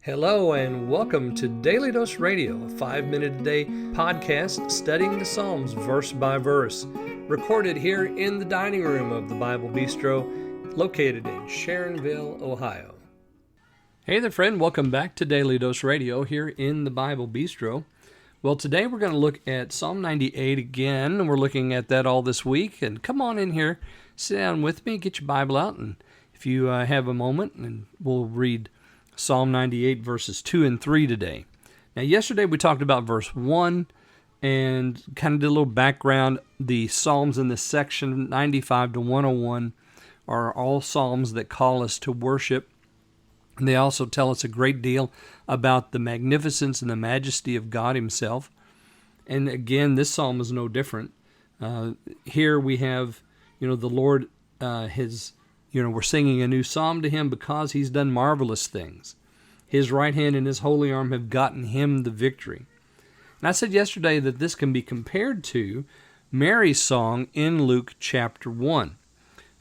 Hello and welcome to Daily Dose Radio, a 5-minute-a-day podcast studying the Psalms verse by verse, recorded here in the dining room of the Bible Bistro, located in Sharonville, Ohio. Hey there, friend. Welcome back to Daily Dose Radio here in the Bible Bistro. Well, today we're going to look at Psalm 98 again. We're looking at that all this week. And come on in here, sit down with me, get your Bible out, and if you have a moment, and we'll read Psalm 98 verses 2 and 3 today. Now, yesterday we talked about verse 1 and kind of did a little background. The Psalms in this section, 95 to 101, are all Psalms that call us to worship. And they also tell us a great deal about the magnificence and the majesty of God Himself. And again, this Psalm is no different. Here we have, the Lord we're singing a new psalm to Him because He's done marvelous things. His right hand and His holy arm have gotten Him the victory. And I said yesterday that this can be compared to Mary's song in Luke chapter 1.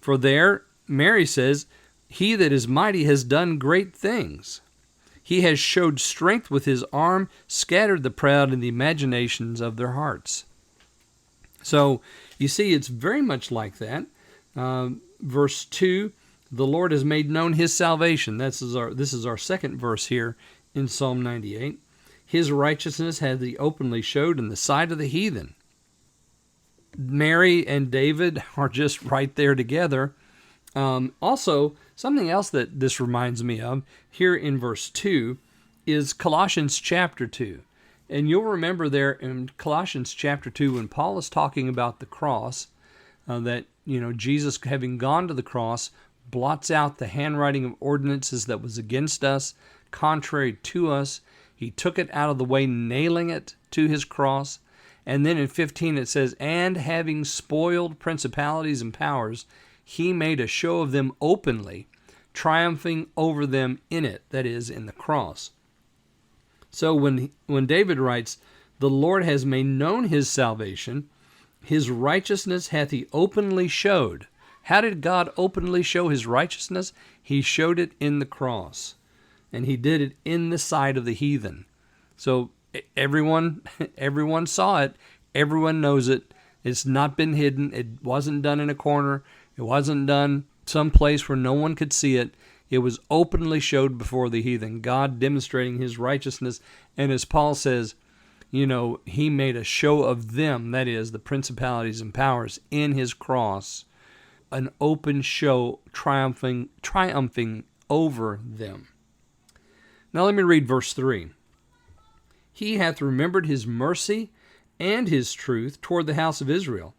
For there, Mary says, "He that is mighty has done great things. He has showed strength with His arm, scattered the proud in the imaginations of their hearts." So, you see, it's very much like that. Verse 2, the Lord has made known His salvation. This is our second verse here in Psalm 98. His righteousness hath He openly showed in the sight of the heathen. Mary and David are just right there together. Also, something else that this reminds me of here in verse 2 is Colossians chapter 2. And you'll remember there in Colossians chapter 2 when Paul is talking about the cross, that Jesus, having gone to the cross, blots out the handwriting of ordinances that was against us, contrary to us. He took it out of the way, nailing it to His cross. And then in 15 it says, "And having spoiled principalities and powers, He made a show of them openly, triumphing over them in it," that is, in the cross. So when David writes, "The Lord has made known His salvation, His righteousness hath He openly showed." How did God openly show His righteousness? He showed it in the cross. And He did it in the sight of the heathen. So everyone saw it. Everyone knows it. It's not been hidden. It wasn't done in a corner. It wasn't done someplace where no one could see it. It was openly showed before the heathen. God demonstrating His righteousness. And as Paul says, He made a show of them, that is, the principalities and powers, in His cross, an open show triumphing over them. Now let me read verse 3. "He hath remembered His mercy and His truth toward the house of Israel.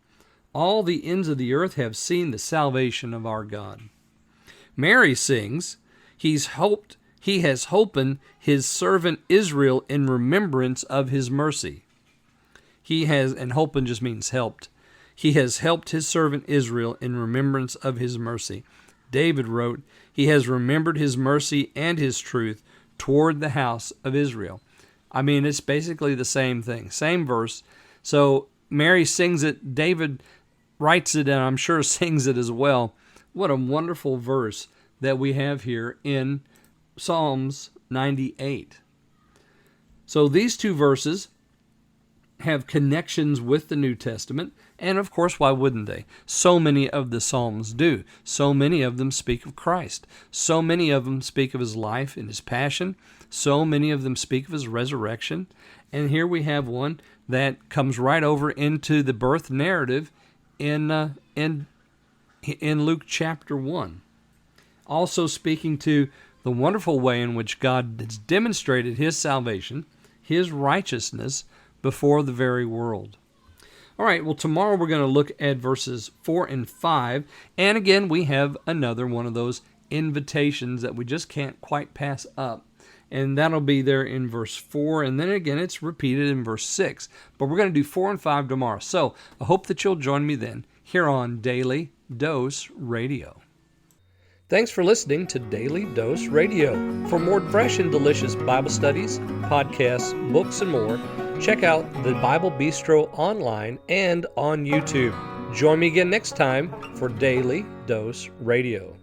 All the ends of the earth have seen the salvation of our God." Mary sings, He has holpen His servant Israel in remembrance of His mercy. And holpen just means helped. He has helped His servant Israel in remembrance of His mercy. David wrote, He has remembered His mercy and His truth toward the house of Israel. I mean, it's basically the same thing, same verse. So Mary sings it, David writes it, and I'm sure sings it as well. What a wonderful verse that we have here in Psalms 98. So these two verses have connections with the New Testament, and of course, why wouldn't they? So many of the Psalms do. So many of them speak of Christ. So many of them speak of His life and His passion. So many of them speak of His resurrection. And here we have one that comes right over into the birth narrative in Luke chapter 1. Also speaking to the wonderful way in which God has demonstrated His salvation, His righteousness, before the very world. All right, well, tomorrow we're going to look at verses 4 and 5. And again, we have another one of those invitations that we just can't quite pass up. And that'll be there in verse 4. And then again, it's repeated in verse 6. But we're going to do 4 and 5 tomorrow. So I hope that you'll join me then here on Daily Dose Radio. Thanks for listening to Daily Dose Radio. For more fresh and delicious Bible studies, podcasts, books, and more, check out the Bible Bistro online and on YouTube. Join me again next time for Daily Dose Radio.